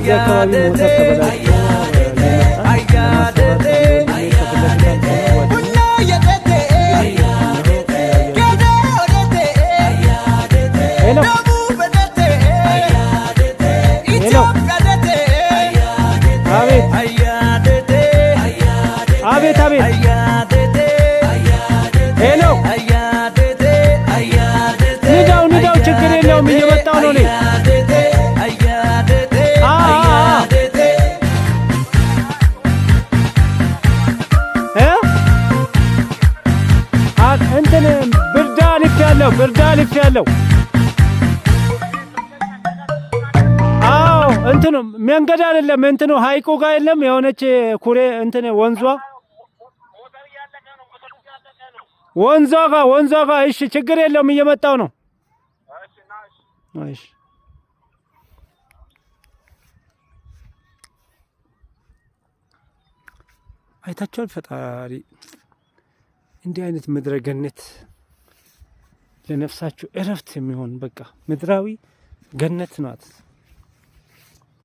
እዚህ አካባቢ ሞተር ተበላሽቶ አቤት አቤት ሄሎ ንዳው ችግር የለውም እየመጣው ነው እኔ እንትን ብርዳ ልፍ ያለው አዎ እንትኑ መንገድ አይደለም እንትኑ ሀይቁ ጋር የለም የሆነች ኩሬ እንትን ወንዟ ጋር እሺ ችግር የለውም እየመጣው ነው እሺ አይታችኋል ፈጣሪ እንዲህ አይነት ምድረ ገነት ለነፍሳችሁ እረፍት የሚሆን በቃ ምድራዊ ገነት ናት